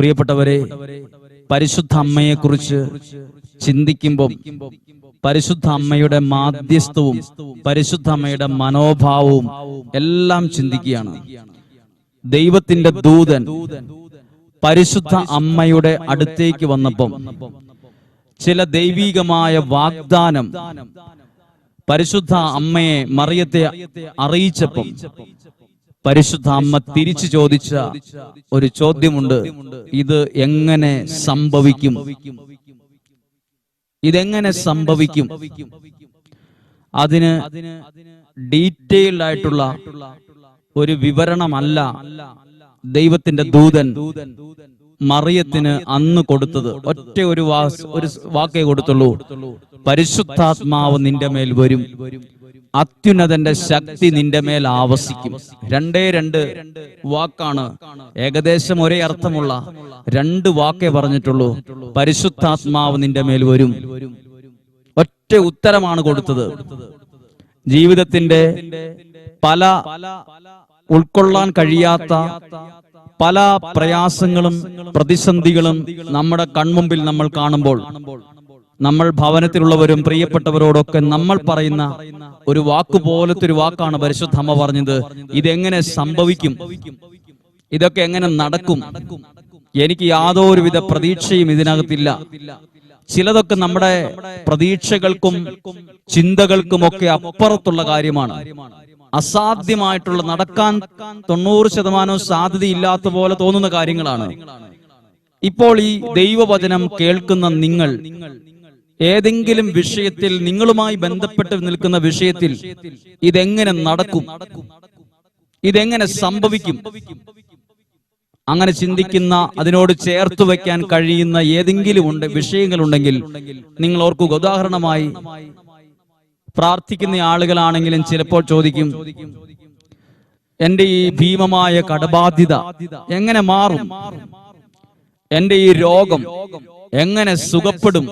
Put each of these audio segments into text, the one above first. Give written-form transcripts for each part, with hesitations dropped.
പ്രിയപ്പെട്ടവരെ, പരിശുദ്ധ അമ്മയെക്കുറിച്ച് ചിന്തിക്കുമ്പോൾ പരിശുദ്ധ അമ്മയുടെ മാധ്യസ്ഥവും പരിശുദ്ധ അമ്മയുടെ മനോഭാവവും എല്ലാം ചിന്തിക്കുകയാണ്. ദൈവത്തിന്റെ ദൂതൻ പരിശുദ്ധ അമ്മയുടെ അടുത്തേക്ക് വന്നപ്പം ചില ദൈവികമായ വാഗ്ദാനം പരിശുദ്ധ അമ്മയെ മറിയത്തെ അറിയിച്ചപ്പം പരിശുദ്ധ അമ്മ തിരിച്ചു ചോദിച്ച ഒരു ചോദ്യമുണ്ട്. ഇത് എങ്ങനെ സംഭവിക്കും? ഇതെങ്ങനെ സംഭവിക്കും? അതിന് ഡീറ്റെയിൽഡ് ആയിട്ടുള്ള ഒരു വിവരണമല്ല ദൈവത്തിന്റെ ദൂതൻ മറിയത്തിന് അന്ന് കൊടുത്തത്. ഒറ്റ ഒരു വാക്കേ കൊടുത്തുള്ളൂ: പരിശുദ്ധാത്മാവ് നിന്റെ മേൽ വരും, അത്യുന്നതന്റെ ശക്തി നിന്റെ മേൽ ആവസിക്കും. രണ്ട് വാക്കാണ്, ഏകദേശം ഒരേ അർത്ഥമുള്ള രണ്ട് വാക്കേ പറഞ്ഞിട്ടുള്ളൂ. പരിശുദ്ധാത്മാവ് നിന്റെ മേൽ വരും. ഒറ്റ ഉത്തരമാണ് കൊടുത്തത്. ജീവിതത്തിന്റെ പല ഉൾക്കൊള്ളാൻ കഴിയാത്ത പല പ്രയാസങ്ങളും പ്രതിസന്ധികളും നമ്മുടെ കൺമുമ്പിൽ നമ്മൾ കാണുമ്പോൾ നമ്മൾ ഭവനത്തിലുള്ളവരും പ്രിയപ്പെട്ടവരോടൊക്കെ നമ്മൾ പറയുന്ന ഒരു വാക്കുപോലത്തെ ഒരു വാക്കാണ് പരിശുദ്ധ അമ്മ പറഞ്ഞത്: ഇതെങ്ങനെ സംഭവിക്കും? ഇതൊക്കെ എങ്ങനെ നടക്കും? എനിക്ക് യാതൊരുവിധ പ്രതീക്ഷയും ഇതിനകത്തില്ല. ചിലതൊക്കെ നമ്മുടെ പ്രതീക്ഷകൾക്കും ചിന്തകൾക്കുമൊക്കെ അപ്പുറത്തുള്ള കാര്യമാണ്. അസാധ്യമായിട്ടുള്ള, നടക്കാൻ 90% സാധ്യതയില്ലാത്ത പോലെ തോന്നുന്ന കാര്യങ്ങളാണ്. ഇപ്പോൾ ഈ ദൈവവചനം കേൾക്കുന്ന നിങ്ങൾ ഏതെങ്കിലും വിഷയത്തിൽ, നിങ്ങളുമായി ബന്ധപ്പെട്ട് നിൽക്കുന്ന വിഷയത്തിൽ ഇതെങ്ങനെ നടക്കും, ഇതെങ്ങനെ സംഭവിക്കും, അങ്ങനെ ചിന്തിക്കുന്ന, അതിനോട് ചേർത്ത് വെക്കാൻ കഴിയുന്ന ഏതെങ്കിലും വിഷയങ്ങളുണ്ടെങ്കിൽ നിങ്ങൾ ഓർക്കുക. ഉദാഹരണമായി, പ്രാർത്ഥിക്കുന്ന ആളുകളാണെങ്കിലും ചിലപ്പോൾ ചോദിക്കും, എന്റെ ഈ ഭീമമായ കടബാധ്യത എങ്ങനെ മാറും? എന്റെ ഈ രോഗം എങ്ങനെ സുഖപ്പെടും?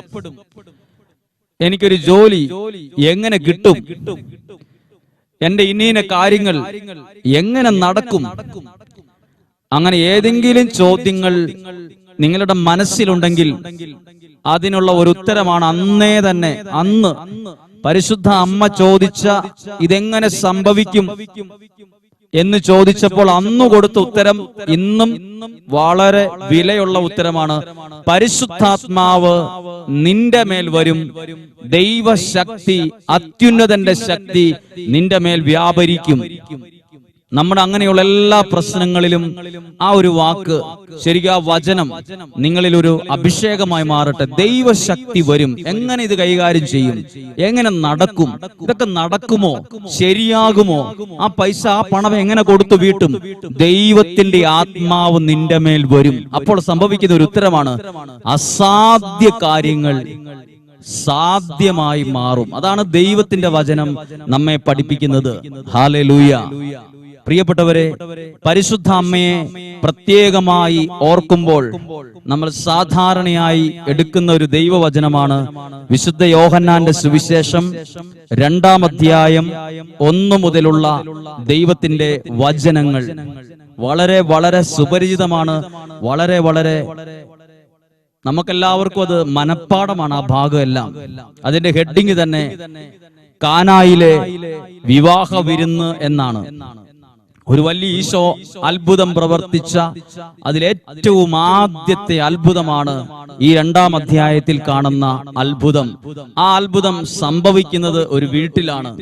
എനിക്കൊരു ജോലി എങ്ങനെ കിട്ടും? എന്റെ ഇന്നീന കാര്യങ്ങൾ എങ്ങനെ നടക്കും? അങ്ങനെ ഏതെങ്കിലും ചോദ്യങ്ങൾ നിങ്ങളുടെ മനസ്സിലുണ്ടെങ്കിൽ അതിനുള്ള ഒരു ഉത്തരമാണ് അന്നേ തന്നെ, അന്ന് പരിശുദ്ധ അമ്മ ചോദിച്ച ഇതെങ്ങനെ സംഭവിക്കും എന്ന് ചോദിച്ചപ്പോൾ അന്ന് കൊടുത്ത ഉത്തരം ഇന്നും വളരെ വിലയുള്ള ഉത്തരമാണ്. പരിശുദ്ധാത്മാവ് നിന്റെ മേൽ വരും, ദൈവശക്തി, അത്യുന്നതന്റെ ശക്തി നിന്റെ മേൽ വ്യാപരിക്കും. നമ്മുടെ അങ്ങനെയുള്ള എല്ലാ പ്രശ്നങ്ങളിലും ആ ഒരു വാക്ക്, ശരിക്കും ആ വചനം നിങ്ങളിൽ ഒരു അഭിഷേകമായി മാറട്ടെ. ദൈവശക്തി വരും. എങ്ങനെ ഇത് കൈകാര്യം ചെയ്യും? എങ്ങനെ നടക്കും? ഇതൊക്കെ നടക്കുമോ? ശരിയാകുമോ? ആ പൈസ, ആ പണം എങ്ങനെ കൊടുത്തു വീട്ടും? ദൈവത്തിന്റെ ആത്മാവ് നിന്റെ മേൽ വരും. അപ്പോൾ സംഭവിക്കുന്ന ഒരു ഉത്തരമാണ്: അസാധ്യ കാര്യങ്ങൾ സാധ്യമായി മാറും. അതാണ് ദൈവത്തിന്റെ വചനം നമ്മെ പഠിപ്പിക്കുന്നത്. ഹല്ലേലൂയ. പ്രിയപ്പെട്ടവരെ, പരിശുദ്ധ അമ്മയെ പ്രത്യേകമായി ഓർക്കുമ്പോൾ നമ്മൾ സാധാരണയായി എടുക്കുന്ന ഒരു ദൈവവചനമാണ് വിശുദ്ധ യോഹന്നാന്റെ സുവിശേഷം 2-ാം അധ്യായം 1 മുതലുള്ള ദൈവത്തിന്റെ വചനങ്ങൾ. വളരെ വളരെ സുപരിചിതമാണ്. വളരെ വളരെ നമുക്കെല്ലാവർക്കും അത് മനഃപ്പാടമാണ്. ആ ഭാഗമെല്ലാം, അതിന്റെ ഹെഡിങ് തന്നെ കാനായിലെ വിവാഹ വിരുന്ന് എന്നാണ്. ഒരു വലിയ ഈശോ അത്ഭുതം പ്രവർത്തിച്ച അതിലേറ്റവും ആദ്യത്തെ അത്ഭുതമാണ് ഈ 2-ാം അധ്യായത്തിൽ കാണുന്ന അത്ഭുതം. ആ അത്ഭുതം സംഭവിക്കുന്നത് ഒരു വീട്ടിലാണ്.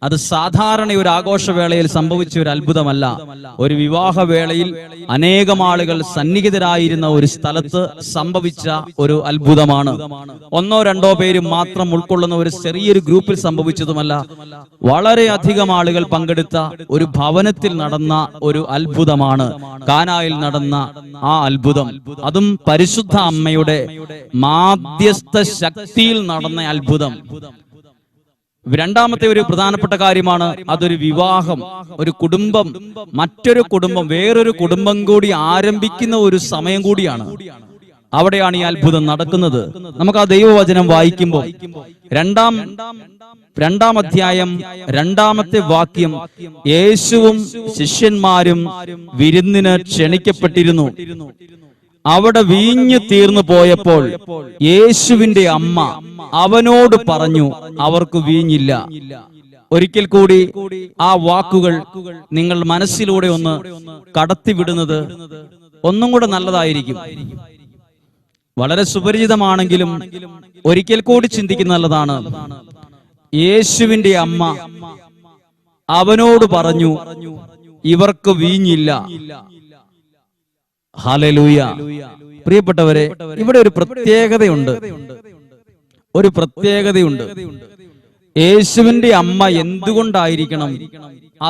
അത് സാധാരണ ഒരു ആഘോഷവേളയിൽ സംഭവിച്ച ഒരു അത്ഭുതമല്ല. ഒരു വിവാഹവേളയിൽ അനേകം ആളുകൾ സന്നിഹിതരായിരുന്ന ഒരു സ്ഥലത്ത് സംഭവിച്ച ഒരു അത്ഭുതമാണ്. 1-2 പേര് മാത്രം ഉൾക്കൊള്ളുന്ന ഒരു ചെറിയൊരു ഗ്രൂപ്പിൽ സംഭവിച്ചതുമല്ല. വളരെയധികം ആളുകൾ പങ്കെടുത്ത ഒരു ഭവനത്തിൽ നടന്ന ഒരു അത്ഭുതമാണ് കാനായിൽ നടന്ന ആ അത്ഭുതം. അതും പരിശുദ്ധ അമ്മയുടെ മാധ്യസ്ഥ ശക്തിയിൽ നടന്ന അത്ഭുതം. 2-ാമത്തെ ഒരു പ്രധാനപ്പെട്ട കാര്യമാണ്, അതൊരു വിവാഹം, ഒരു കുടുംബം, മറ്റൊരു കുടുംബം, വേറൊരു കുടുംബം കൂടി ആരംഭിക്കുന്ന ഒരു സമയം കൂടിയാണ്. അവിടെയാണ് ഈ അത്ഭുതം നടക്കുന്നത്. നമുക്ക് ആ ദൈവവചനം വായിക്കുമ്പോൾ 2-ാം അധ്യായം 2-ാമത്തെ വാക്യം, യേശുവും ശിഷ്യന്മാരും വിരുന്നിന് ക്ഷണിക്കപ്പെട്ടിരുന്നു. അവിടെ വീഞ്ഞു തീർന്നു പോയപ്പോൾ യേശുവിന്റെ അമ്മ അവനോട് പറഞ്ഞു, അവർക്ക് വീഞ്ഞില്ല. ഒരിക്കൽ കൂടി ആ വാക്കുകൾ നിങ്ങൾ മനസ്സിലൂടെ ഒന്ന് കടത്തിവിടുന്നത് ഒന്നും കൂടെ നല്ലതായിരിക്കും. വളരെ സുപരിചിതമാണെങ്കിലും ഒരിക്കൽ കൂടി ചിന്തിക്കുന്ന നല്ലതാണ്. യേശുവിന്റെ അമ്മ അവനോട് പറഞ്ഞു, ഇവർക്ക് വീഞ്ഞില്ല. ഹല്ലേലൂയ. പ്രിയപ്പെട്ടവരെ, ഇവിടെ ഒരു പ്രത്യേകതയുണ്ട്. യേശുവിന്റെ അമ്മ എന്തുകൊണ്ടായിരിക്കണം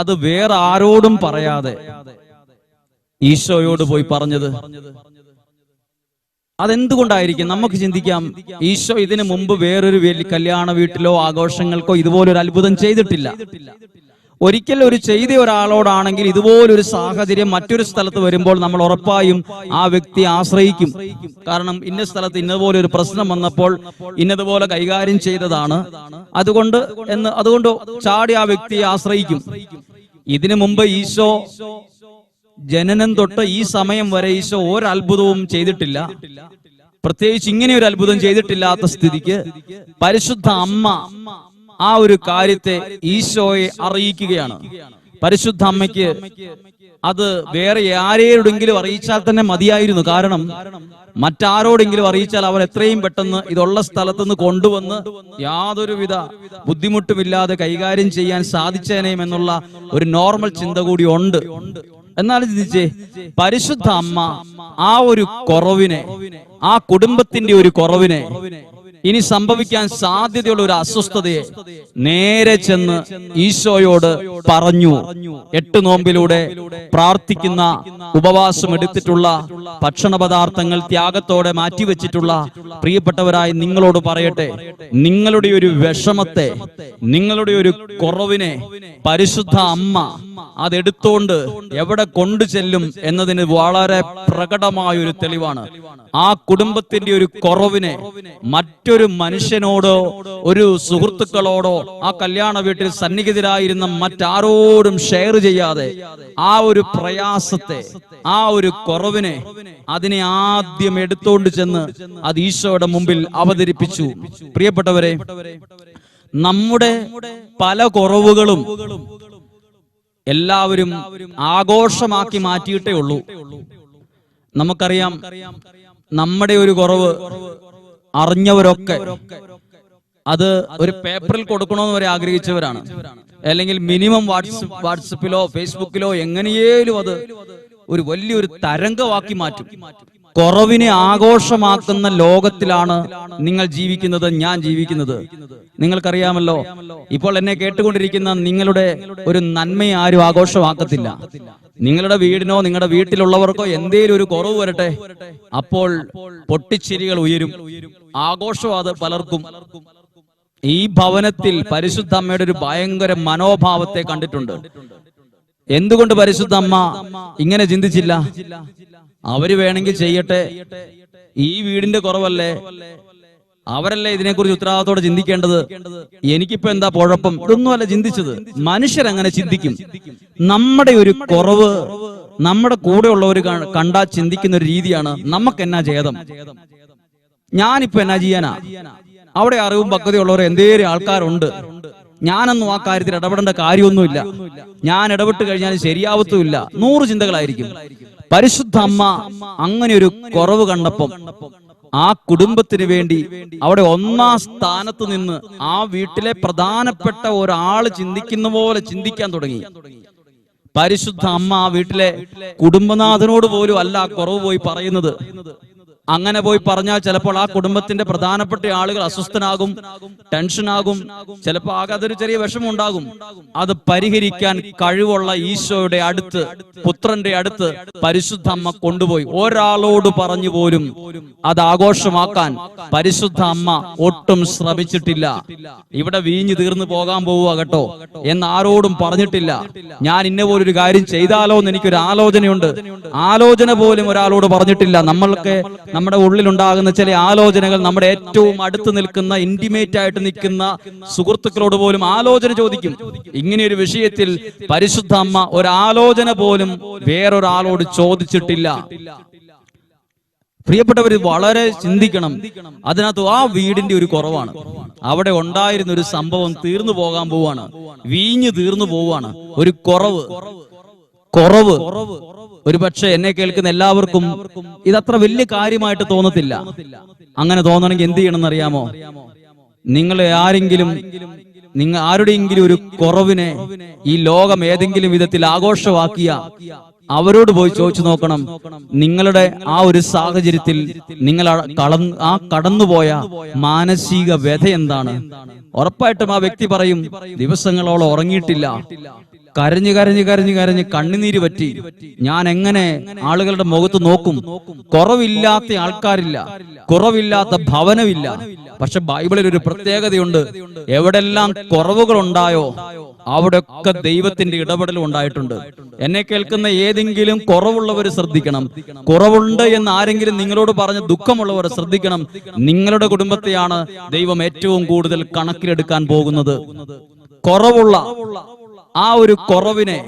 അത് വേറെ ആരോടും പറയാതെ ഈശോയോട് പോയി പറഞ്ഞത്? അതെന്തുകൊണ്ടായിരിക്കും? നമുക്ക് ചിന്തിക്കാം. ഈശോ ഇതിനു മുമ്പ് വേറൊരു കല്യാണ വീട്ടിലോ ആഘോഷങ്ങൾക്കോ ഇതുപോലൊരു അത്ഭുതം ചെയ്തിട്ടില്ല. ഒരിക്കൽ ചെയ്ത ഒരാളോടാണെങ്കിൽ ഇതുപോലൊരു സാഹചര്യം മറ്റൊരു സ്ഥലത്ത് വരുമ്പോൾ നമ്മൾ ഉറപ്പായും ആ വ്യക്തിയെ ആശ്രയിക്കും. കാരണം ഇന്ന സ്ഥലത്ത് ഇന്നതുപോലെ ഒരു പ്രശ്നം വന്നപ്പോൾ ഇന്നതുപോലെ കൈകാര്യം ചെയ്തതാണ്, അതുകൊണ്ട് ചാടി ആ വ്യക്തിയെ ആശ്രയിക്കും. ഇതിനു മുമ്പ് ഈശോ ജനനം തൊട്ട് ഈ സമയം വരെ ഈശോ ഒരത്ഭുതവും ചെയ്തിട്ടില്ല. പ്രത്യേകിച്ച് ഇങ്ങനെ ഒരു അത്ഭുതം ചെയ്തിട്ടില്ലാത്ത സ്ഥിതിക്ക് പരിശുദ്ധ അമ്മ ആ ഒരു കാര്യത്തെ ഈശോയെ അറിയിക്കുകയാണ്. പരിശുദ്ധ അമ്മയ്ക്ക് അത് വേറെ ആരെയോടെങ്കിലും അറിയിച്ചാൽ തന്നെ മതിയായിരുന്നു. കാരണം മറ്റാരോടെങ്കിലും അറിയിച്ചാൽ അവർ എത്രയും പെട്ടെന്ന് ഇതുള്ള സ്ഥലത്തുനിന്ന് കൊണ്ടുവന്ന് യാതൊരുവിധ ബുദ്ധിമുട്ടുമില്ലാതെ കൈകാര്യം ചെയ്യാൻ സാധിച്ചേനേം എന്നുള്ള ഒരു നോർമൽ ചിന്ത കൂടി ഉണ്ട്. എന്നാൽ ചിന്തിച്ചേ, പരിശുദ്ധ അമ്മ ആ ഒരു കുറവിനെ, ആ കുടുംബത്തിന്റെ ഒരു കുറവിനെ, ഇനി സംഭവിക്കാൻ സാധ്യതയുള്ള ഒരു അസ്വസ്ഥതയെ നേരെ ചെന്ന് ഈശോയോട് പറഞ്ഞു. 8 നോമ്പിലൂടെ പ്രാർത്ഥിക്കുന്ന, ഉപവാസം എടുത്തിട്ടുള്ള, ഭക്ഷണ പദാർത്ഥങ്ങൾ ത്യാഗത്തോടെ മാറ്റിവെച്ചിട്ടുള്ള പ്രിയപ്പെട്ടവരായി നിങ്ങളോട് പറയട്ടെ, നിങ്ങളുടെ ഒരു വിഷമത്തെ, നിങ്ങളുടെ ഒരു കുറവിനെ പരിശുദ്ധ അമ്മ അതെടുത്തോണ്ട് എവിടെ കൊണ്ടു ചെല്ലും എന്നതിന് വളരെ പ്രകടമായ ഒരു തെളിവാണ്. ആ കുടുംബത്തിന്റെ ഒരു കുറവിനെ മറ്റൊരു മനുഷ്യനോടോ ഒരു സുഹൃത്തുക്കളോടോ ആ കല്യാണ വീട്ടിൽ സന്നിഹിതരായിരുന്ന മറ്റാരോടും ഷെയർ ചെയ്യാതെ ആ ഒരു പ്രയാസത്തെ, ആ ഒരു കുറവിനെ, അതിനെ ആദ്യം എടുത്തോണ്ട് ചെന്ന് അത് ഈശോയുടെ മുമ്പിൽ അവതരിപ്പിച്ചു. പ്രിയപ്പെട്ടവരെ, നമ്മുടെ പല കുറവുകളും എല്ലാവരും ആഘോഷമാക്കി മാറ്റിയിട്ടേ ഉള്ളൂ. നമുക്കറിയാം, നമ്മുടെ ഒരു കുറവ് അറിഞ്ഞവരൊക്കെ അത് ഒരു പേപ്പറിൽ കൊടുക്കണമെന്ന് വരെ ആഗ്രഹിച്ചവരാണ്. അല്ലെങ്കിൽ മിനിമം വാട്സപ്പിലോ ഫേസ്ബുക്കിലോ എങ്ങനെയേലും അത് ഒരു വലിയൊരു തരംഗമാക്കി മാറ്റും. കുറവിനെ ആഘോഷമാക്കുന്ന ലോകത്തിലാണ് നിങ്ങൾ ജീവിക്കുന്നത്, ഞാൻ ജീവിക്കുന്നത്. നിങ്ങൾക്കറിയാമല്ലോ, ഇപ്പോൾ എന്നെ കേട്ടുകൊണ്ടിരിക്കുന്ന നിങ്ങളുടെ ഒരു നന്മയെ ആരും ആഘോഷമാക്കത്തില്ല. നിങ്ങളുടെ വീടിനോ നിങ്ങളുടെ വീട്ടിലുള്ളവർക്കോ എന്തേലും ഒരു കുറവ് വരട്ടെ, അപ്പോൾ പൊട്ടിച്ചിരികൾ ഉയരും. ആഘോഷം അത് പലർക്കും. ഈ ഭവനത്തിൽ പരിശുദ്ധ അമ്മയുടെ ഒരു ഭയങ്കര മനോഭാവത്തെ കണ്ടിട്ടുണ്ട്. എന്തുകൊണ്ട് പരിശുദ്ധ അമ്മ ഇങ്ങനെ ചിന്തിച്ചില്ല? അവര് വേണമെങ്കിൽ ചെയ്യട്ടെ, ഈ വീടിന്റെ കുറവല്ലേ, അവരല്ലേ ഇതിനെക്കുറിച്ച് ഉത്തരവാദിത്തോടെ ചിന്തിക്കേണ്ടത്, എനിക്കിപ്പോ എന്താ കുഴപ്പം? ഇതൊന്നുമല്ല ചിന്തിച്ചത്. മനുഷ്യരങ്ങനെ ചിന്തിക്കും. നമ്മുടെ ഒരു കുറവ് നമ്മുടെ കൂടെയുള്ളവർ കണ്ടാ ചിന്തിക്കുന്ന ഒരു രീതിയാണ്, നമുക്ക് എന്നാ ചെയ്തം, ഞാനിപ്പോ എന്നാ ചെയ്യാനാ? അവിടെ അറിവും പക്വതയുള്ളവർ എന്തേലും ആൾക്കാരുണ്ട്, ഞാനൊന്നും ആ കാര്യത്തിൽ ഇടപെടേണ്ട കാര്യമൊന്നുമില്ല, ഞാൻ ഇടപെട്ട് കഴിഞ്ഞാൽ ശരിയാവത്തുമില്ല, 100 ചിന്തകളായിരിക്കും. പരിശുദ്ധ അമ്മ അങ്ങനെ ഒരു കുറവ് കണ്ടപ്പം ആ കുടുംബത്തിന് വേണ്ടി അവിടെ 1-ാം സ്ഥാനത്ത് നിന്ന് ആ വീട്ടിലെ പ്രധാനപ്പെട്ട ഒരാൾ ചിന്തിക്കുന്ന പോലെ ചിന്തിക്കാൻ തുടങ്ങി. പരിശുദ്ധ അമ്മ ആ വീട്ടിലെ കുടുംബനാഥനോട് പോലും അല്ല ആ കുറവ് പോയി പറയുന്നത്. അങ്ങനെ പോയി പറഞ്ഞാൽ ചിലപ്പോൾ ആ കുടുംബത്തിന്റെ പ്രധാനപ്പെട്ട ആളുകൾ അസ്വസ്ഥനാകും, ടെൻഷനാകും, ചിലപ്പോൾ ആകെ അതൊരു ചെറിയ വിഷമം ഉണ്ടാകും. അത് പരിഹരിക്കാൻ കഴിവുള്ള ഈശോയുടെ അടുത്ത്, പുത്രന്റെ അടുത്ത് പരിശുദ്ധ അമ്മ കൊണ്ടുപോയി. ഒരാളോട് പറഞ്ഞു പോലും അത് ആഘോഷമാക്കാൻ പരിശുദ്ധ അമ്മ ഒട്ടും ശ്രമിച്ചിട്ടില്ല. ഇവിടെ വീഞ്ഞു തീർന്നു പോകാൻ പോവുക കേട്ടോ എന്ന് ആരോടും പറഞ്ഞിട്ടില്ല. ഞാൻ ഇന്ന പോലൊരു കാര്യം ചെയ്താലോ എന്ന് എനിക്കൊരു ആലോചനയുണ്ട്, ആലോചന പോലും ഒരാളോട് പറഞ്ഞിട്ടില്ല. നമ്മൾക്ക് നമ്മുടെ ഉള്ളിലുണ്ടാകുന്ന ചില ആലോചനകൾ നമ്മുടെ ഏറ്റവും അടുത്ത് നിൽക്കുന്ന, ഇന്റിമേറ്റ് ആയിട്ട് നിൽക്കുന്ന സുഹൃത്തുക്കളോട് പോലും ആലോചന ചോദിക്കും. ഇങ്ങനെയൊരു വിഷയത്തിൽ പരിശുദ്ധ അമ്മ ഒരാലോചന പോലും വേറൊരാളോട് ചോദിച്ചിട്ടില്ല. പ്രിയപ്പെട്ടവര് വളരെ ചിന്തിക്കണം. അതിനകത്ത് ആ വീടിന്റെ ഒരു കുറവാണ്. അവിടെ ഉണ്ടായിരുന്ന ഒരു സംഭവം തീർന്നു പോകാൻ പോവാണ്. വീഞ്ഞ് തീർന്നു പോവാണ്. ഒരു കുറവ് ഒരു പക്ഷെ എന്നെ കേൾക്കുന്ന എല്ലാവർക്കും ഇതത്ര വലിയ കാര്യമായിട്ട് തോന്നത്തില്ല. അങ്ങനെ തോന്നണമെങ്കിൽ എന്ത് ചെയ്യണമെന്ന് അറിയാമോ? നിങ്ങൾ ആരുടെയെങ്കിലും ഒരു കുറവിനെ ഈ ലോകം ഏതെങ്കിലും വിധത്തിൽ ആഘോഷമാക്കിയ അവരോട് പോയി ചോദിച്ചു നോക്കണം, നിങ്ങളുടെ ആ ഒരു സാഹചര്യത്തിൽ നിങ്ങൾ കടന്നുപോയ മാനസിക വ്യഥ എന്താണ്? ഉറപ്പായിട്ടും ആ വ്യക്തി പറയും, ദിവസങ്ങളോളം ഉറങ്ങിയിട്ടില്ല, കരഞ്ഞ് കരഞ്ഞ് കരഞ്ഞ് കരഞ്ഞ് കണ്ണുനീര് പറ്റി, ഞാൻ എങ്ങനെ ആളുകളുടെ മുഖത്ത് നോക്കും? കുറവില്ലാത്ത ആൾക്കാരില്ല, കുറവില്ലാത്ത ഭവനമില്ല. പക്ഷെ ബൈബിളിൽ ഒരു പ്രത്യേകതയുണ്ട്. എവിടെല്ലാം കുറവുകൾ ഉണ്ടായോ അവിടെയൊക്കെ ദൈവത്തിന്റെ ഇടപെടൽ ഉണ്ടായിട്ടുണ്ട്. എന്നെ കേൾക്കുന്ന ഏതെങ്കിലും കുറവുള്ളവർ ശ്രദ്ധിക്കണം. കുറവുണ്ട് എന്ന് ആരെങ്കിലും നിങ്ങളോട് പറഞ്ഞ് ദുഃഖമുള്ളവർ ശ്രദ്ധിക്കണം. നിങ്ങളുടെ കുടുംബത്തെയാണ് ദൈവം ഏറ്റവും കൂടുതൽ കണക്കിലെടുക്കാൻ പോകുന്നത്. കുറവുള്ള ആ ഒരു കുറവിനെ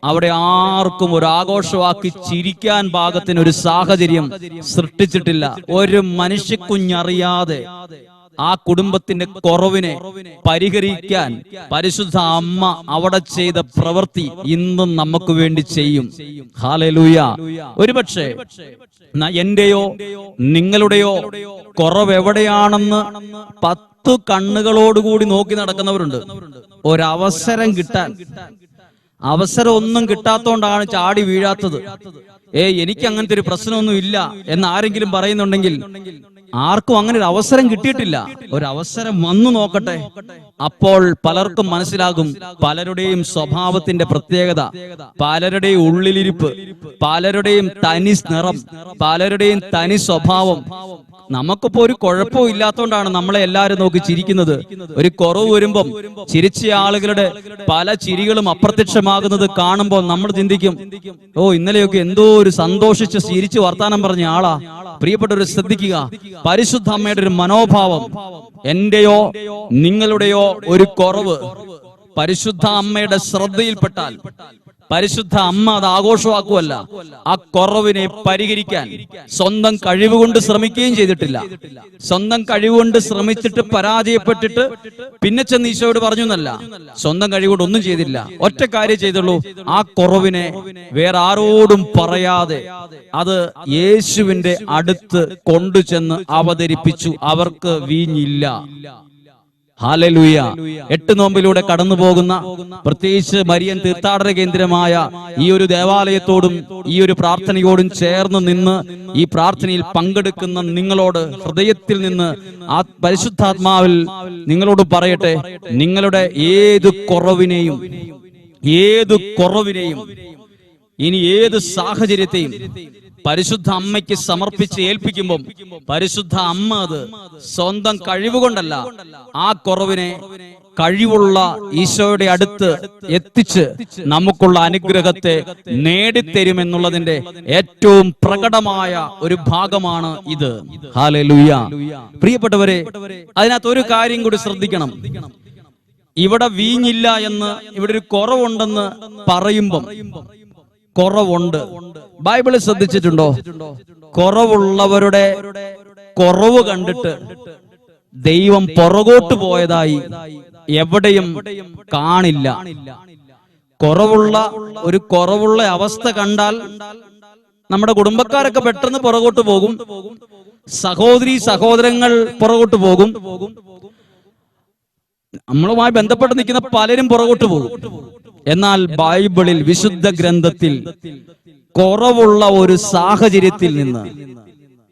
അവിടെ ആർക്കും ഒരു ആഘോഷമാക്കി ചിരിക്കാൻ പാകത്തിന് ഒരു സാഹചര്യം സൃഷ്ടിച്ചിട്ടില്ല. ഒരു മനുഷ്യക്കുഞ്ഞറിയാതെ ആ കുടുംബത്തിന്റെ കുറവിനെ പരിഹരിക്കാൻ പരിശുദ്ധ അമ്മ അവിടെ ചെയ്ത പ്രവൃത്തി ഇന്നും നമുക്ക് വേണ്ടി ചെയ്യും. ഹല്ലേലൂയ. ഒരുപക്ഷെ എന്റെയോ നിങ്ങളുടെയോ കുറവ് എവിടെയാണെന്ന് 10 കണ്ണുകളോടുകൂടി നോക്കി നടക്കുന്നവരുണ്ട്. ഒരവസരം കിട്ടാൻ, അവസരം ഒന്നും കിട്ടാത്തോണ്ടാണ് ചാടി വീഴാത്തത്. എനിക്ക് അങ്ങനത്തെ ഒരു പ്രശ്നമൊന്നും ഇല്ല എന്ന് ആരെങ്കിലും പറയുന്നുണ്ടെങ്കിൽ ആർക്കും അങ്ങനെ ഒരു അവസരം കിട്ടിയിട്ടില്ല. ഒരവസരം വന്നു നോക്കട്ടെ. അപ്പോൾ പലർക്കും മനസ്സിലാകും പലരുടെയും സ്വഭാവത്തിന്റെ പ്രത്യേകത, പലരുടെയും ഉള്ളിലിരിപ്പ്, പലരുടെയും തനി നിറം, പലരുടെയും തനി സ്വഭാവം. നമുക്കിപ്പോ ഒരു കുഴപ്പവും ഇല്ലാത്തോണ്ടാണ് നമ്മളെ എല്ലാരും നോക്കി ചിരിക്കുന്നത്. ഒരു കുറവ് വരുമ്പം ചിരിച്ച ആളുകളുടെ പല ചിരികളും അപ്രത്യക്ഷമാകുന്നത് കാണുമ്പോൾ നമ്മൾ ചിന്തിക്കും, ഇന്നലെയൊക്കെ എന്തോ ഒരു സന്തോഷിച്ച് ചിരിച്ച് വർത്താനം പറഞ്ഞ ആളാ. പ്രിയപ്പെട്ടവർ ശ്രദ്ധിക്കുക, പരിശുദ്ധ അമ്മയുടെ ഒരു മനോഭാവം. എന്റെയോ നിങ്ങളുടെയോ ഒരു കുറവ് പരിശുദ്ധ അമ്മയുടെ ശ്രദ്ധയിൽപ്പെട്ടാൽ പരിശുദ്ധ അമ്മ അത് ആഘോഷമാക്കുമല്ല, ആ കുറവിനെ പരിഹരിക്കാൻ സ്വന്തം കഴിവുകൊണ്ട് ശ്രമിക്കുകയും ചെയ്തിട്ടില്ല. സ്വന്തം കഴിവുകൊണ്ട് ശ്രമിച്ചിട്ട് പരാജയപ്പെട്ടിട്ട് പിന്നെ ചെന്ന് ഈശോയോട് പറഞ്ഞു എന്നല്ല, സ്വന്തം കഴിവുകൊണ്ട് ഒന്നും ചെയ്തില്ല. ഒറ്റ കാര്യം ചെയ്തുള്ളൂ, ആ കുറവിനെ വേറെ ആരോടും പറയാതെ അത് യേശുവിന്റെ അടുത്ത് കൊണ്ടുചെന്ന് അവതരിപ്പിച്ചു. അവർക്ക് വീഞ്ഞില്ല. ഹല്ലേലൂയ. 8 നോമ്പിലൂടെ കടന്നു പോകുന്ന, പ്രത്യേകിച്ച് മരിയൻ തീർത്ഥാടന കേന്ദ്രമായ ഈ ഒരു ദേവാലയത്തോടും ഈ ഒരു പ്രാർത്ഥനയോടും ചേർന്ന് നിന്ന് ഈ പ്രാർത്ഥനയിൽ പങ്കെടുക്കുന്ന നിങ്ങളോട് ഹൃദയത്തിൽ നിന്ന് ആ പരിശുദ്ധാത്മാവിൽ നിങ്ങളോട് പറയട്ടെ, നിങ്ങളുടെ ഏത് കുറവിനെയും ഇനി ഏത് സാഹചര്യത്തെയും പരിശുദ്ധ അമ്മയ്ക്ക് സമർപ്പിച്ച് ഏൽപ്പിക്കുമ്പോൾ പരിശുദ്ധ അമ്മ അത് സ്വന്തം കഴിവുകൊണ്ടല്ല, ആ കുറവിനെ കഴിവുള്ള ഈശോയുടെ അടുത്ത് എത്തിച്ച് നമുക്കുള്ള അനുഗ്രഹത്തെ നേടിത്തരുമെന്നുള്ളതിന്റെ ഏറ്റവും പ്രകടമായ ഒരു ഭാഗമാണ് ഇത്. ഹല്ലേലൂയ. പ്രിയപ്പെട്ടവരെ, അതിനകത്ത് ഒരു കാര്യം കൂടി ശ്രദ്ധിക്കണം. ഇവിടെ വീഞ്ഞില്ല എന്ന്, ഇവിടെ ഒരു കുറവുണ്ടെന്ന് പറയുമ്പം കുറവുണ്ട്. ബൈബിളിൽ ശ്രദ്ധിച്ചിട്ടുണ്ടോ? കുറവുള്ളവരുടെ കുറവ് കണ്ടിട്ട് ദൈവം പുറകോട്ട് പോയതായി എവിടെയും കാണില്ല. കുറവുള്ള അവസ്ഥ കണ്ടാൽ നമ്മുടെ കുടുംബക്കാരൊക്കെ പെട്ടെന്ന് പുറകോട്ട് പോകും, സഹോദരങ്ങൾ പുറകോട്ട് പോകും, നമ്മളുമായി ബന്ധപ്പെട്ട് നിൽക്കുന്ന പലരും പുറകോട്ട് പോകും. എന്നാൽ ബൈബിളിൽ, വിശുദ്ധ ഗ്രന്ഥത്തിൽ കുറവുള്ള ഒരു സാഹചര്യത്തിൽ നിന്ന്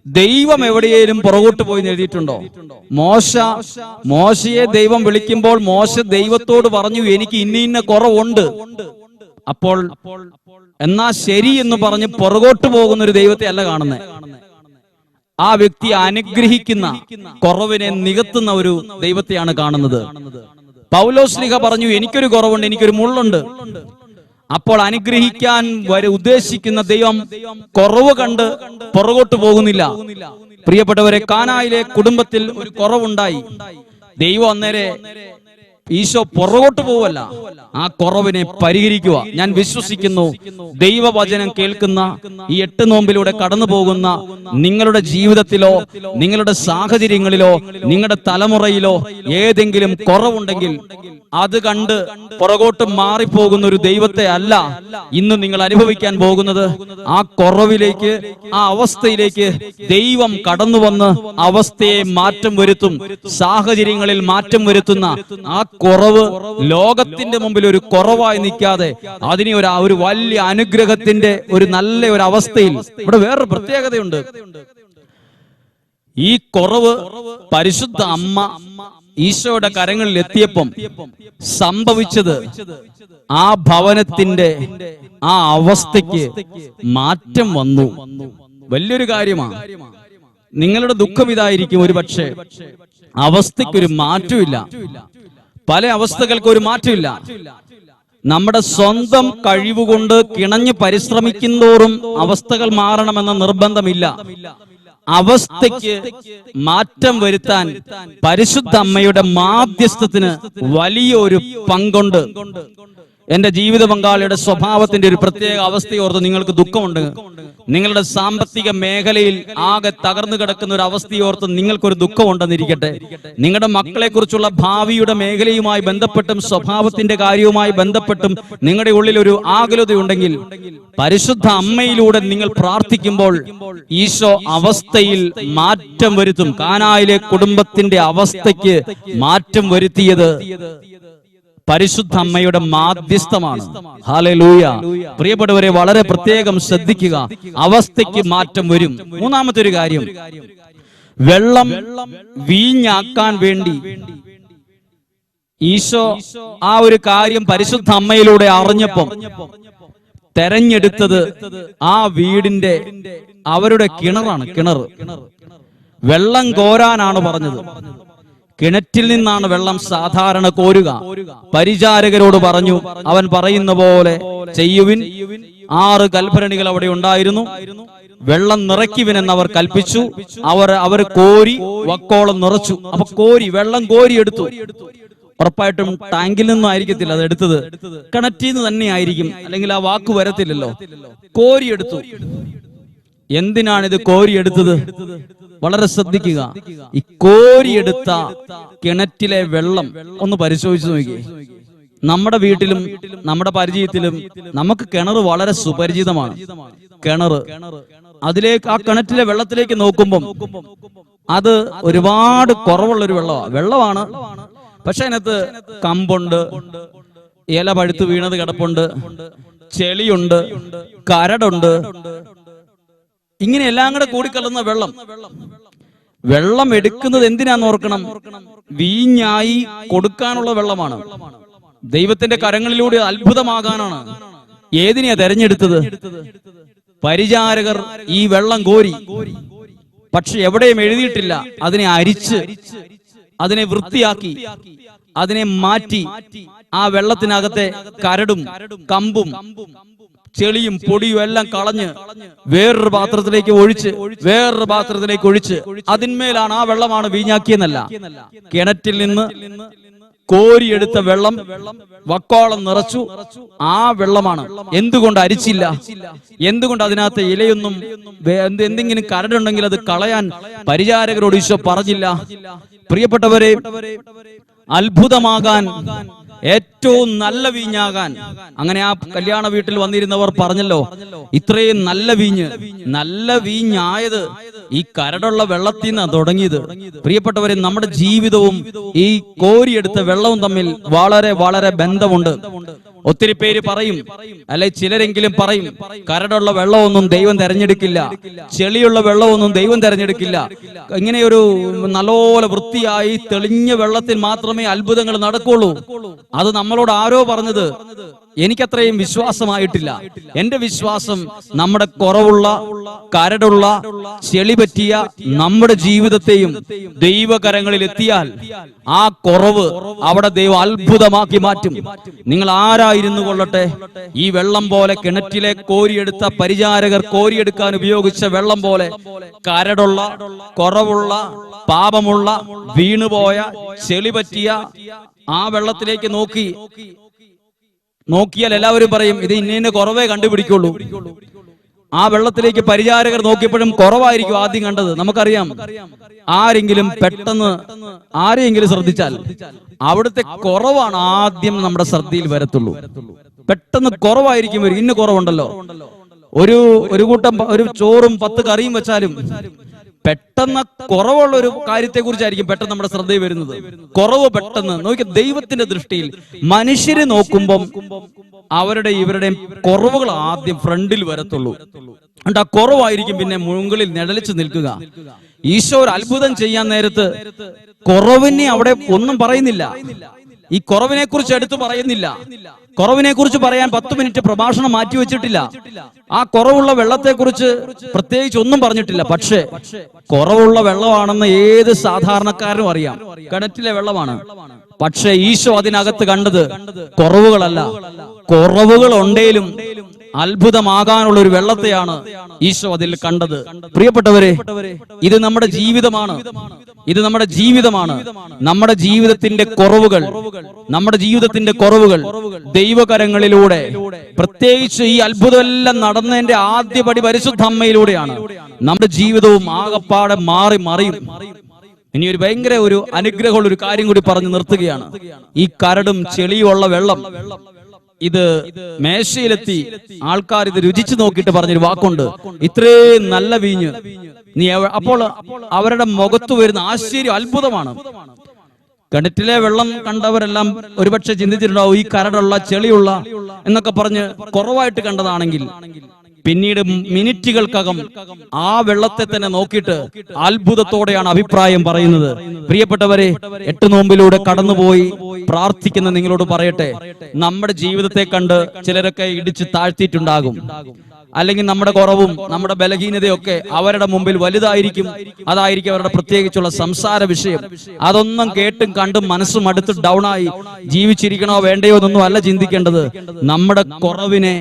ദൈവം എവിടെയേലും പുറകോട്ട് പോയി എഴുതിയിട്ടുണ്ടോ? മോശയെ ദൈവം വിളിക്കുമ്പോൾ മോശ ദൈവത്തോട് പറഞ്ഞു, എനിക്ക് ഇന്ന കുറവുണ്ട്. അപ്പോൾ എന്നാ ശരി എന്ന് പറഞ്ഞ് പുറകോട്ട് പോകുന്ന ഒരു ദൈവത്തെ അല്ല കാണുന്നത്. ആ വ്യക്തി അനുഗ്രഹിക്കുന്ന, കുറവിനെ നികത്തുന്ന ഒരു ദൈവത്തെയാണ് കാണുന്നത്. പൗലോസ്ലീഹ പറഞ്ഞു, എനിക്കൊരു കുറവുണ്ട്, എനിക്കൊരു മുള്ളുണ്ട്. അപ്പോൾ അനുഗ്രഹിക്കാൻ ഉദ്ദേശിക്കുന്ന ദൈവം കുറവ് കണ്ട് പുറകോട്ട് പോകുന്നില്ല. പ്രിയപ്പെട്ടവരെ, കാനായിലെ കുടുംബത്തിൽ ഒരു കുറവുണ്ടായി. ദൈവം അന്നേരെ ഈശോ പുറകോട്ട് പോവല്ല, ആ കുറവിനെ പരിഹരിക്കുക. ഞാൻ വിശ്വസിക്കുന്നു ദൈവവചനം കേൾക്കുന്ന ഈ 8 നോമ്പിലൂടെ കടന്നു പോകുന്ന നിങ്ങളുടെ ജീവിതത്തിലോ നിങ്ങളുടെ സാഹചര്യങ്ങളിലോ നിങ്ങളുടെ തലമുറയിലോ ഏതെങ്കിലും കുറവുണ്ടെങ്കിൽ അത് കണ്ട് പുറകോട്ട് മാറിപ്പോകുന്ന ഒരു ദൈവത്തെ അല്ല ഇന്ന് നിങ്ങൾ അനുഭവിക്കാൻ പോകുന്നത്. ആ കുറവിലേക്ക്, ആ അവസ്ഥയിലേക്ക് ദൈവം കടന്നു വന്ന് അവസ്ഥയെ മാറ്റം വരുത്തും. സാഹചര്യങ്ങളിൽ മാറ്റം വരുത്തുന്ന ആ കുറവ് ലോകത്തിന്റെ മുമ്പിൽ ഒരു കുറവായി നിൽക്കാതെ അതിനെ ഒരു വലിയ അനുഗ്രഹത്തിന്റെ ഒരു നല്ല ഒരു അവസ്ഥയിൽ. ഇവിടെ വേറൊരു പ്രത്യേകതയുണ്ട്. ഈ കുറവ് പരിശുദ്ധ അമ്മ ഈശോയുടെ കരങ്ങളിൽ എത്തിയപ്പം സംഭവിച്ചത് ആ ഭവനത്തിന്റെ ആ അവസ്ഥയ്ക്ക് മാറ്റം വന്നു. വലിയൊരു കാര്യമാണ്. നിങ്ങളുടെ ദുഃഖം ഇതായിരിക്കും, ഒരു പക്ഷേ അവസ്ഥയ്ക്കൊരു മാറ്റമില്ല. പല അവസ്ഥകൾക്ക് ഒരു മാറ്റമില്ല. നമ്മുടെ സ്വന്തം കഴിവുകൊണ്ട് കിണഞ്ഞ് പരിശ്രമിക്കുന്തോറും അവസ്ഥകൾ മാറണമെന്ന നിർബന്ധമില്ല. അവസ്ഥയ്ക്ക് മാറ്റം വരുത്താൻ പരിശുദ്ധ അമ്മയുടെ മാധ്യസ്ഥത്തിന് വലിയൊരു പങ്കുണ്ട്. എന്റെ ജീവിത പങ്കാളിയുടെ സ്വഭാവത്തിന്റെ ഒരു പ്രത്യേക അവസ്ഥയോർത്ത് നിങ്ങൾക്ക് ദുഃഖമുണ്ട്. നിങ്ങളുടെ സാമ്പത്തിക മേഖലയിൽ ആകെ തകർന്നു കിടക്കുന്ന ഒരു അവസ്ഥയോർത്ത് നിങ്ങൾക്കൊരു ദുഃഖമുണ്ടെന്നിരിക്കട്ടെ. നിങ്ങളുടെ മക്കളെ കുറിച്ചുള്ള ഭാവിയുടെ മേഖലയുമായി ബന്ധപ്പെട്ടും സ്വഭാവത്തിന്റെ കാര്യവുമായി ബന്ധപ്പെട്ടും നിങ്ങളുടെ ഉള്ളിൽ ഒരു ആകുലതയുണ്ടെങ്കിൽ പരിശുദ്ധ അമ്മയിലൂടെ നിങ്ങൾ പ്രാർത്ഥിക്കുമ്പോൾ ഈശോ അവസ്ഥയിൽ മാറ്റം വരുത്തും. കാനായിലെ കുടുംബത്തിന്റെ അവസ്ഥയ്ക്ക് മാറ്റം വരുത്തിയത് പരിശുദ്ധ അമ്മയുടെ മാധ്യസ്ഥമാണ്. ഹല്ലേലൂയ. പ്രിയപ്പെട്ടവരെ, വളരെ പ്രത്യേകം ശ്രദ്ധിക്കുക. അവസ്ഥയ്ക്ക് മാറ്റം വരും. മൂന്നാമത്തെ ഒരു കാര്യം, വെള്ളം വീഞ്ഞാക്കാൻ വേണ്ടി ഈശോ ആ ഒരു കാര്യം പരിശുദ്ധ അമ്മയിലൂടെ അറിഞ്ഞപ്പം തെരഞ്ഞെടുത്തത് ആ വീടിന്റെ അവരുടെ കിണറാണ്. വെള്ളം കോരാനാണ് പറഞ്ഞത്. കിണറ്റിൽ നിന്നാണ് വെള്ളം സാധാരണ കോരുക. പരിചാരകരോട് പറഞ്ഞു, അവൻ പറയുന്ന പോലെ ചെയ്യുവിൻ. 6 കൽഭരണികൾ അവിടെ ഉണ്ടായിരുന്നു. വെള്ളം നിറയ്ക്കുവിനെന്ന് അവർ കൽപ്പിച്ചു. അവർ കോരി വക്കോളം നിറച്ചു. അപ്പൊ വെള്ളം കോരി എടുത്തു. ഉറപ്പായിട്ടും ടാങ്കിൽ നിന്നും ആയിരിക്കത്തില്ല അത് എടുത്തത്, കിണറ്റിൽ നിന്ന് തന്നെ ആയിരിക്കും, അല്ലെങ്കിൽ ആ വാക്ക് വരത്തില്ലല്ലോ. കോരിയെടുത്തു. എന്തിനാണിത് കോരിയെടുത്തത്? വളരെ ശ്രദ്ധിക്കുക. ഈ കോരിയെടുത്ത കിണറ്റിലെ വെള്ളം ഒന്ന് പരിശോധിച്ചു നോക്കി. നമ്മുടെ വീട്ടിലും നമ്മുടെ പരിചയത്തിലും നമുക്ക് കിണർ വളരെ സുപരിചിതമാണ്. ആ കിണറ്റിലെ വെള്ളത്തിലേക്ക് നോക്കുമ്പം അത് ഒരുപാട് കുറവുള്ള ഒരു വെള്ളമാണ്. പക്ഷെ അതിനകത്ത് കമ്പുണ്ട്, ഇല പഴുത്ത് വീണത് കിടപ്പുണ്ട്, ചെളിയുണ്ട്, കരടുണ്ട്. ഇങ്ങനെ എല്ലാം കൂടെ കൂടിക്കലർന്ന വെള്ളം എടുക്കുന്നത് എന്തിനാന്ന് ഓർക്കണം. വീഞ്ഞായി കൊടുക്കാനുള്ള വെള്ളമാണ്. ദൈവത്തിന്റെ കരങ്ങളിലൂടെ അത്ഭുതമാകാനാണ്. ഏതിനെയാ തെരഞ്ഞെടുത്തത്? പരിചാരകർ ഈ വെള്ളം കോരി, പക്ഷെ എവിടെയും എഴുതിയിട്ടില്ല. അതിനെ അരിച്ച്, അതിനെ വൃത്തിയാക്കി, അതിനെ മാറ്റി, ആ വെള്ളത്തിനകത്തെ കരടും കമ്പും ചെളിയും പൊടിയും എല്ലാം കളഞ്ഞ് വേറൊരു പാത്രത്തിലേക്ക് ഒഴിച്ച് അതിന്മേലാണ് ആ വെള്ളമാണ് വീഞ്ഞാക്കിയെന്നല്ല. കിണറ്റിൽ നിന്ന് കോരിയെടുത്ത വെള്ളം വക്കോളം നിറച്ചു. ആ വെള്ളമാണ്. എന്തുകൊണ്ട് അരിച്ചില്ല? എന്തുകൊണ്ട് അതിനകത്ത് ഇലയൊന്നും എന്തെങ്കിലും കരടുണ്ടെങ്കിൽ അത് കളയാൻ പരിചാരകരോട് ഈശോ പറഞ്ഞില്ല? പ്രിയപ്പെട്ടവരെ, അത്ഭുതമാകാൻ, ഏറ്റവും നല്ല വീഞ്ഞാകാൻ, അങ്ങനെ ആ കല്യാണ വീട്ടിൽ വന്നിരുന്നവർ പറഞ്ഞല്ലോ, ഇത്രയും നല്ല വീഞ്ഞായത് ഈ കരടുള്ള വെള്ളത്തിൽ നിന്നാണ് തുടങ്ങിയത്. പ്രിയപ്പെട്ടവരെ, നമ്മുടെ ജീവിതവും ഈ കോരിയെടുത്ത വെള്ളവും തമ്മിൽ വളരെ വളരെ ബന്ധമുണ്ട്. ഒത്തിരി പേര് പറയും, അല്ലെ ചിലരെങ്കിലും പറയും, കരടുള്ള വെള്ളമൊന്നും ദൈവം തെരഞ്ഞെടുക്കില്ല, ചെളിയുള്ള വെള്ളമൊന്നും ദൈവം തെരഞ്ഞെടുക്കില്ല. ഇങ്ങനെ ഒരു നല്ലപോലെ വൃത്തിയായി തെളിഞ്ഞ വെള്ളത്തിൽ മാത്രമേ അത്ഭുതങ്ങൾ നടക്കുള്ളൂ. അത് നമ്മളോട് ആരോ പറഞ്ഞത് എനിക്കത്രയും വിശ്വാസമായിട്ടില്ല. എന്റെ വിശ്വാസം നമ്മുടെ കുറവുള്ള, കരടുള്ള, ചെളി പറ്റിയ നമ്മുടെ ജീവിതത്തെയും ദൈവകരങ്ങളിൽ എത്തിയാൽ ആ കുറവ് അവിടെ ദൈവം അത്ഭുതമാക്കി മാറ്റും. നിങ്ങൾ ആരാ ആരായിരുന്നു കൊള്ളട്ടെ, ഈ വെള്ളം പോലെ കിണറ്റിലെ കോരിയെടുത്ത പരിചാരകർ കോരിയെടുക്കാൻ ഉപയോഗിച്ച വെള്ളം പോലെ കരടുള്ള, കുറവുള്ള, പാപമുള്ള, വീണുപോയ, ചെളി പറ്റിയ ആ വെള്ളത്തിലേക്ക് നോക്കിയാൽ എല്ലാവരും പറയും ഇത് ഇന്ന കുറവേ കണ്ടുപിടിക്കുള്ളൂ. ആ വെള്ളത്തിലേക്ക് പരിചാരകർ നോക്കിയപ്പോഴും കുറവായിരിക്കും ആദ്യം കണ്ടത്. നമുക്കറിയാം, ആരെയെങ്കിലും ശ്രദ്ധിച്ചാൽ അവിടുത്തെ കുറവാണ് ആദ്യം നമ്മുടെ ശ്രദ്ധയിൽ വരത്തുള്ളൂ. പെട്ടെന്ന് കുറവായിരിക്കും വരും. ഇന്ന് കുറവുണ്ടല്ലോ, ഒരു കൂട്ടം ഒരു ചോറും 10 കറിയും വെച്ചാലും പെട്ടെന്ന് കുറവുള്ള ഒരു കാര്യത്തെ കുറിച്ചായിരിക്കും പെട്ടെന്ന് നമ്മുടെ ശ്രദ്ധയിൽ വരുന്നത്. കുറവ് പെട്ടെന്ന് നോക്കി. ദൈവത്തിന്റെ ദൃഷ്ടിയിൽ മനുഷ്യരെ നോക്കുമ്പം ഇവരുടെയും കുറവുകൾ ആദ്യം ഫ്രണ്ടിൽ വരത്തുള്ളൂ. എന്നിട്ട് ആ കുറവായിരിക്കും പിന്നെ മുകളിൽ നിഴലിച്ചു നിൽക്കുക. ഈശോ ഒരു അത്ഭുതം ചെയ്യാൻ നേരത്ത് കുറവിനെ അവിടെ ഒന്നും പറയുന്നില്ല. ഈ കുറവിനെ കുറിച്ച് എടുത്തു പറയുന്നില്ല. കുറവിനെ കുറിച്ച് പറയാൻ 10 മിനിറ്റ് പ്രഭാഷണം മാറ്റിവെച്ചിട്ടില്ല. ആ കുറവുള്ള വെള്ളത്തെ കുറിച്ച് പ്രത്യേകിച്ച് ഒന്നും പറഞ്ഞിട്ടില്ല. പക്ഷേ കുറവുള്ള വെള്ളമാണെന്ന് ഏത് സാധാരണക്കാരനും അറിയാം, കിണറ്റിലെ വെള്ളമാണ്. പക്ഷേ ഈശോ അതിനകത്ത് കണ്ടത് കുറവുകളല്ല, കുറവുകൾ ഉണ്ടേലും അത്ഭുതമാകാനുള്ള ഒരു വെള്ളത്തെയാണ് ഈശോ അതിൽ കണ്ടത്. പ്രിയപ്പെട്ടവരെ, ഇത് നമ്മുടെ ജീവിതമാണ്. നമ്മുടെ ജീവിതത്തിന്റെ കുറവുകൾ ദൈവകരങ്ങളിലൂടെ, പ്രത്യേകിച്ച് ഈ അത്ഭുതമെല്ലാം നടന്നതിന്റെ ആദ്യപടി പരിശുദ്ധ അമ്മയിലൂടെയാണ് നമ്മുടെ ജീവിതവും ആകപ്പാടെ മറിയും. ഇനി ഒരു ഭയങ്കര ഒരു അനുഗ്രഹമുള്ള ഒരു കാര്യം കൂടി പറഞ്ഞു നിർത്തുകയാണ്. ഈ കരടും ചെളിയുമുള്ള വെള്ളം ഇത് മേശയിലെത്തി ആൾക്കാർ ഇത് രുചിച്ചു നോക്കിയിട്ട് പറഞ്ഞൊരു വാക്കുണ്ട്, ഇത്രയും നല്ല വീഞ്ഞ്. അപ്പോൾ അവരുടെ മുഖത്ത് വരുന്ന ആശ്ചര്യം അത്ഭുതമാണ്. കിണറ്റിലെ വെള്ളം കണ്ടവരെല്ലാം ഒരുപക്ഷെ ചിന്തിച്ചിട്ടുണ്ടാവും ഈ കരടുള്ള, ചെളിയുള്ള എന്നൊക്കെ പറഞ്ഞ് കുറവായിട്ട് കണ്ടതാണെങ്കിൽ, പിന്നീട് മിനിറ്റുകൾക്കകം ആ വെള്ളത്തെ തന്നെ നോക്കിയിട്ട് അത്ഭുതത്തോടെയാണ് അഭിപ്രായം പറയുന്നത്. പ്രിയപ്പെട്ടവരെ, 8 നോമ്പിലൂടെ കടന്നുപോയി പ്രാർത്ഥിക്കുന്ന നിങ്ങളോട് പറയട്ടെ, നമ്മുടെ ജീവിതത്തെ കണ്ട് ചിലരൊക്കെ ഇടിച്ച് താഴ്ത്തിയിട്ടുണ്ടാകും. അല്ലെങ്കിൽ നമ്മുടെ കുറവും നമ്മുടെ ബലഹീനതയൊക്കെ അവരുടെ മുമ്പിൽ വലുതായിരിക്കും. അതായിരിക്കും അവരുടെ പ്രത്യേകിച്ചുള്ള സംസാര വിഷയം. അതൊന്നും കേട്ടും കണ്ടും മനസ്സും അടുത്ത് ഡൗണായി ജീവിച്ചിരിക്കണോ വേണ്ടയോ എന്നൊന്നും അല്ല ചിന്തിക്കേണ്ടത്. നമ്മുടെ കുറവിനെ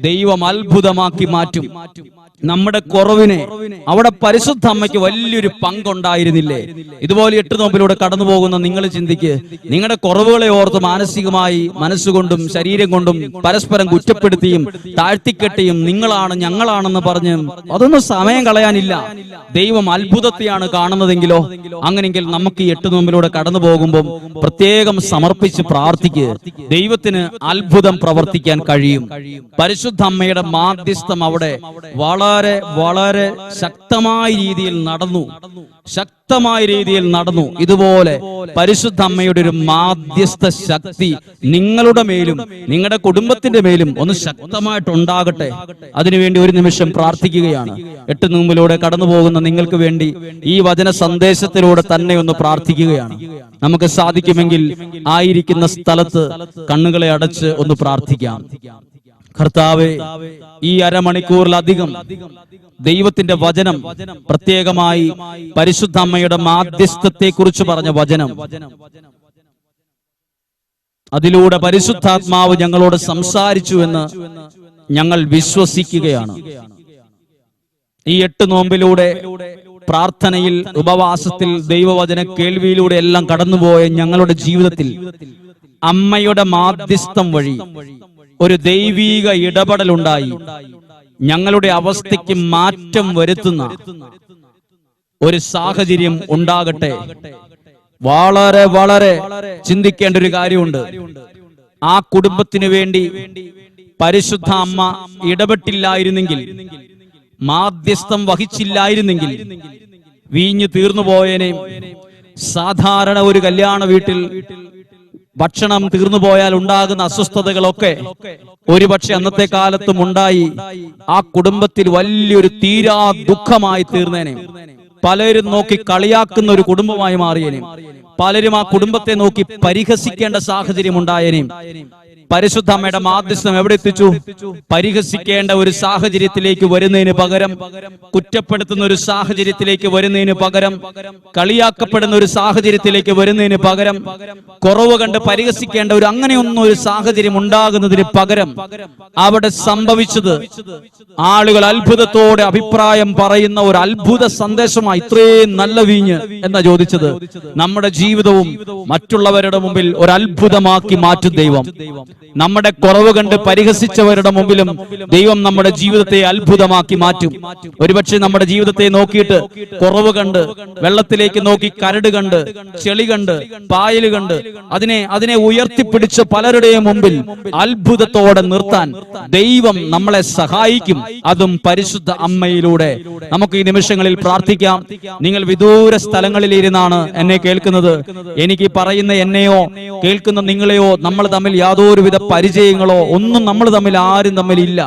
ദൈവം അത്ഭുതമാക്കി മാറ്റും. നമ്മുടെ കുറവിനെ അവിടെ പരിശുദ്ധ അമ്മയ്ക്ക് വലിയൊരു പങ്കുണ്ടായിരുന്നില്ലേ? ഇതുപോലെ 8 നോമ്പിലൂടെ കടന്നു പോകുന്ന നിങ്ങൾ ചിന്തിക്ക്, നിങ്ങളുടെ കുറവുകളെ ഓർത്ത് മാനസികമായി മനസ്സുകൊണ്ടും ശരീരം കൊണ്ടും പരസ്പരം കുറ്റപ്പെടുത്തിയും താഴ്ത്തിക്കെട്ടിയും നിങ്ങളാണ് ഞങ്ങളാണെന്ന് പറഞ്ഞ് അതൊന്നും സമയം കളയാനില്ല. ദൈവം അത്ഭുതത്തെയാണ് കാണുന്നതെങ്കിലോ, അങ്ങനെയെങ്കിൽ നമുക്ക് ഈ 8 നോമ്പിലൂടെ കടന്നു പോകുമ്പോൾ പ്രത്യേകം സമർപ്പിച്ച് പ്രാർത്ഥിക്ക്. ദൈവത്തിന് അത്ഭുതം പ്രവർത്തിക്കാൻ കഴിയും. പരിശുദ്ധ അമ്മയുടെ മാധ്യസ്ഥം അവിടെ വളരെ ശക്തമായ രീതിയിൽ നടന്നു. ഇതുപോലെ പരിശുദ്ധ അമ്മയുടെ ഒരു മാധ്യസ്ഥ ശക്തി നിങ്ങളുടെ മേലും നിങ്ങളുടെ കുടുംബത്തിന്റെ മേലും ഒന്ന് ശക്തമായിട്ടുണ്ടാകട്ടെ. അതിനുവേണ്ടി ഒരു നിമിഷം പ്രാർത്ഥിക്കുകയാണ്. 8 നോമ്പിലൂടെ കടന്നു പോകുന്ന നിങ്ങൾക്ക് വേണ്ടി ഈ വചന സന്ദേശത്തിലൂടെ തന്നെ ഒന്ന് പ്രാർത്ഥിക്കുകയാണ്. നമുക്ക് സാധിക്കുമെങ്കിൽ ആയിരിക്കുന്ന സ്ഥലത്ത് കണ്ണുകളെ അടച്ച് ഒന്ന് പ്രാർത്ഥിക്കാം. കർത്താവേ, ഈ അരമണിക്കൂറിലധികം ദൈവത്തിന്റെ വചനം, പ്രത്യേകമായി പരിശുദ്ധ അമ്മയുടെ മാധ്യസ്ഥത്തെ കുറിച്ച് പറഞ്ഞ വചനം, അതിലൂടെ പരിശുദ്ധാത്മാവ് ഞങ്ങളോട് സംസാരിച്ചു എന്ന് ഞങ്ങൾ വിശ്വസിക്കുകയാണ്. ഈ 8 നോമ്പിലൂടെ പ്രാർത്ഥനയിൽ, ഉപവാസത്തിൽ, ദൈവവചന കേൾവിയിലൂടെ എല്ലാം കടന്നുപോയ ഞങ്ങളുടെ ജീവിതത്തിൽ അമ്മയുടെ മാധ്യസ്ഥം വഴി ഒരു ദൈവീക ഇടപെടലുണ്ടായി. ഞങ്ങളുടെ അവസ്ഥയ്ക്ക് മാറ്റം വരുത്തുന്ന ഒരു സാഹചര്യം ഉണ്ടാകട്ടെ. വളരെ ചിന്തിക്കേണ്ട ഒരു കാര്യമുണ്ട്. ആ കുടുംബത്തിന് വേണ്ടി പരിശുദ്ധ അമ്മ ഇടപെട്ടില്ലായിരുന്നെങ്കിൽ, മാധ്യസ്ഥം വഹിച്ചില്ലായിരുന്നെങ്കിൽ വീഞ്ഞു തീർന്നുപോയനെ. സാധാരണ ഒരു കല്യാണ വീട്ടിൽ ഭക്ഷണം തീർന്നുപോയാൽ ഉണ്ടാകുന്ന അസ്വസ്ഥതകളൊക്കെ ഒരുപക്ഷെ അന്നത്തെ കാലത്തും ഉണ്ടായി. ആ കുടുംബത്തിൽ വലിയൊരു തീരാ ദുഃഖമായി തീർന്നേനെ. പലരും നോക്കി കളിയാക്കുന്ന ഒരു കുടുംബമായി മാറിയേനെ. പലരും ആ കുടുംബത്തെ നോക്കി പരിഹസിക്കേണ്ട സാഹചര്യം ഉണ്ടായേനെ. പരിശുദ്ധ അമ്മയുടെ മാധ്യസ്ഥം എവിടെ എത്തിച്ചു? പരിഹസിക്കേണ്ട ഒരു സാഹചര്യത്തിലേക്ക് വരുന്നതിന് പകരം, കുറ്റപ്പെടുത്തുന്ന ഒരു സാഹചര്യത്തിലേക്ക് വരുന്നതിന് പകരം, കളിയാക്കപ്പെടുന്ന ഒരു സാഹചര്യത്തിലേക്ക് വരുന്നതിന് പകരം, കുറവ് കണ്ട് പരിഹസിക്കേണ്ട ഒരു അങ്ങനെയൊന്നും ഒരു സാഹചര്യം ഉണ്ടാകുന്നതിന് പകരം അവിടെ സംഭവിച്ചത് ആളുകൾ അത്ഭുതത്തോടെ അഭിപ്രായം പറയുന്ന ഒരു അത്ഭുത സന്ദേശമായി. ഇത്രയും നല്ല വീഞ്ഞ് എന്നാ ചോദിച്ചത്. നമ്മുടെ ജീവിതവും മറ്റുള്ളവരുടെ മുമ്പിൽ ഒരു അത്ഭുതമാക്കി മാറ്റും ദൈവം. നമ്മുടെ കുറവ് കണ്ട് പരിഹസിച്ചവരുടെ മുമ്പിലും ദൈവം നമ്മുടെ ജീവിതത്തെ അത്ഭുതമാക്കി മാറ്റും. ഒരുപക്ഷെ നമ്മുടെ ജീവിതത്തെ നോക്കിയിട്ട് കുറവ് കണ്ട്, വെള്ളത്തിലേക്ക് നോക്കി കരട് കണ്ട്, ചെളി കണ്ട്, പായൽ കണ്ട് അതിനെ ഉയർത്തിപ്പിടിച്ച് പലരുടെയും മുമ്പിൽ അത്ഭുതത്തോടെ നിർത്താൻ ദൈവം നമ്മളെ സഹായിക്കും. അതും പരിശുദ്ധ അമ്മയിലൂടെ. നമുക്ക് ഈ നിമിഷങ്ങളിൽ പ്രാർത്ഥിക്കാം. നിങ്ങൾ വിദൂര സ്ഥലങ്ങളിൽ ഇരുന്നാണ് എന്നെ കേൾക്കുന്നത്. എനിക്ക് പറയുന്ന എന്നെയോ കേൾക്കുന്ന നിങ്ങളെയോ നമ്മൾ തമ്മിൽ യാതൊരുവിധ പരിചയങ്ങളോ ഒന്നും നമ്മൾ തമ്മിൽ ആരും തമ്മിൽ ഇല്ല.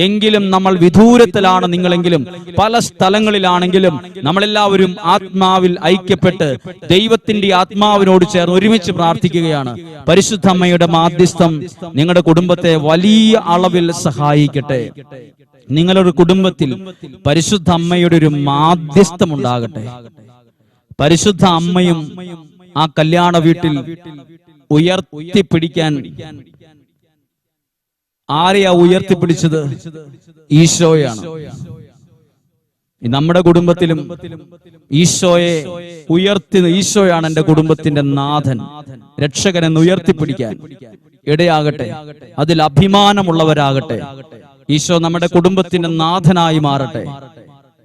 എങ്കിലും നമ്മൾ വിദൂരത്തിലാണ്. നിങ്ങളെങ്കിലും പല സ്ഥലങ്ങളിലാണെങ്കിലും നമ്മളെല്ലാവരും ആത്മാവിൽ ഐക്യപ്പെട്ട് ദൈവത്തിന്റെ ആത്മാവിനോട് ചേർന്ന് ഒരുമിച്ച് പ്രാർത്ഥിക്കുകയാണ്. പരിശുദ്ധ അമ്മയുടെ മാധ്യസ്ഥം നിങ്ങളുടെ കുടുംബത്തെ വലിയ അളവിൽ സഹായിക്കട്ടെ. നിങ്ങളുടെ കുടുംബത്തിൽ പരിശുദ്ധ അമ്മയുടെ ഒരു മാധ്യസ്ഥം ഉണ്ടാകട്ടെ. പരിശുദ്ധ അമ്മയും ആ കല്യാണ വീട്ടിൽ ഉയർത്തിപ്പിടിക്കാൻ ആരെയാ ഉയർത്തിപ്പിടിച്ചത്? ഈശോയാണ്. നമ്മുടെ കുടുംബത്തിലും ഈശോയെ ഈശോയാണ് എന്റെ കുടുംബത്തിന്റെ നാഥൻ, രക്ഷകൻ എന്ന് ഉയർത്തിപ്പിടിക്കാൻ ഇടയാകട്ടെ. അതിൽ അഭിമാനമുള്ളവരാകട്ടെ. ഈശോ നമ്മുടെ കുടുംബത്തിന്റെ നാഥനായി മാറട്ടെ.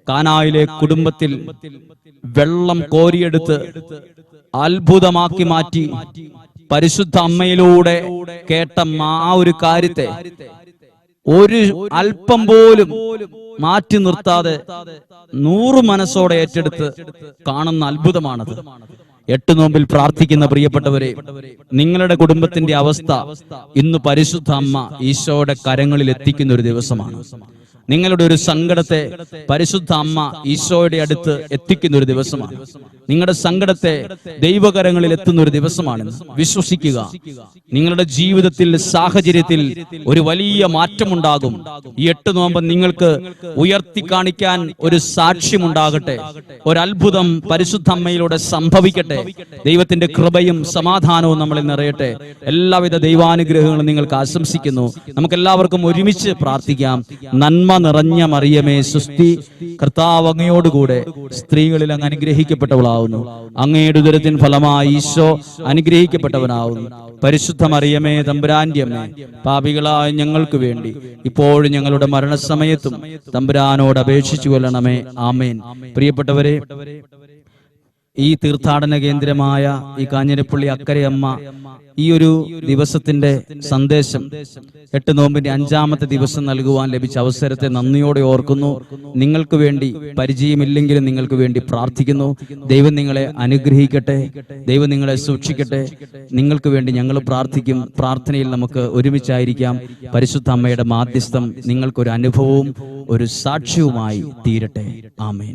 കാനായിലെ കുടുംബത്തിൽ വെള്ളം കോരിയെടുത്ത് അത്ഭുതമാക്കി മാറ്റി പരിശുദ്ധ അമ്മയിലൂടെ കേട്ട ആ ഒരു കാര്യത്തെ ഒരു അല്പം പോലും മാറ്റി നിർത്താതെ 100 മനസ്സോടെ ഏറ്റെടുത്ത് കാണുന്ന അത്ഭുതമാണത്. 8 നോമ്പിൽ പ്രാർത്ഥിക്കുന്ന പ്രിയപ്പെട്ടവരെ, നിങ്ങളുടെ കുടുംബത്തിന്റെ അവസ്ഥ ഇന്ന് പരിശുദ്ധ അമ്മ ഈശോയുടെ കരങ്ങളിൽ എത്തിക്കുന്ന ഒരു ദിവസമാണ്. നിങ്ങളുടെ ഒരു സങ്കടത്തെ പരിശുദ്ധ അമ്മ ഈശോയുടെ അടുത്ത് എത്തിക്കുന്ന ഒരു ദിവസമാണ്. നിങ്ങളുടെ സങ്കടത്തെ ദൈവകരങ്ങളിൽ എത്തുന്ന ഒരു ദിവസമാണ്. വിശ്വസിക്കുക, നിങ്ങളുടെ ജീവിതത്തിൽ, സാഹചര്യത്തിൽ ഒരു വലിയ മാറ്റമുണ്ടാകും. ഈ 8 നോമ്പ് നിങ്ങൾക്ക് ഉയർത്തി കാണിക്കാൻ ഒരു സാക്ഷ്യമുണ്ടാകട്ടെ. ഒരത്ഭുതം പരിശുദ്ധ അമ്മയിലൂടെ സംഭവിക്കട്ടെ. ദൈവത്തിന്റെ കൃപയും സമാധാനവും നമ്മളിൽ നിറയട്ടെ. എല്ലാവിധ ദൈവാനുഗ്രഹങ്ങളും നിങ്ങൾക്ക് ആശംസിക്കുന്നു. നമുക്ക് എല്ലാവർക്കും ഒരുമിച്ച് പ്രാർത്ഥിക്കാം. നന്മ നിറഞ്ഞ മറിയമേ സുസ്തി, കർത്താവ് അങ്ങയോടുകൂടെ സ്ത്രീകളിൽ അങ്ങ് അനുഗ്രഹിക്കപ്പെട്ടവളാവുന്നു. അങ്ങയുടെ ഉദരത്തിൻ ഫലമായി ഈശോ അനുഗ്രഹിക്കപ്പെട്ടവനാവുന്നു. പരിശുദ്ധ മറിയമേ തമ്പുരാന്റെ അമ്മേ, പാപികളായ ഞങ്ങൾക്ക് വേണ്ടി ഇപ്പോഴും ഞങ്ങളുടെ മരണസമയത്തും തമ്പുരാനോട് അപേക്ഷിച്ചു കൊള്ളണമേ. ആമേൻ. പ്രിയപ്പെട്ടവരെ, ഈ തീർത്ഥാടന കേന്ദ്രമായ ഈ കാഞ്ഞിരപ്പള്ളി അക്കരയമ്മ ഈ ഒരു ദിവസത്തിന്റെ സന്ദേശം 8 നോമ്പിന്റെ 5ാമത്തെ ദിവസം നൽകുവാൻ ലഭിച്ച അവസരത്തെ നന്ദിയോടെ ഓർക്കുന്നു. നിങ്ങൾക്ക് വേണ്ടി പരിചയമില്ലെങ്കിലും നിങ്ങൾക്ക് വേണ്ടി പ്രാർത്ഥിക്കുന്നു. ദൈവം നിങ്ങളെ അനുഗ്രഹിക്കട്ടെ. ദൈവം നിങ്ങളെ സൂക്ഷിക്കട്ടെ. നിങ്ങൾക്ക് വേണ്ടി ഞങ്ങൾ പ്രാർത്ഥിക്കും. പ്രാർത്ഥനയിൽ നമുക്ക് ഒരുമിച്ചായിരിക്കാം. പരിശുദ്ധ അമ്മയുടെ മാധ്യസ്ഥം നിങ്ങൾക്കൊരു അനുഭവവും ഒരു സാക്ഷ്യവുമായി തീരട്ടെ. ആമേൻ.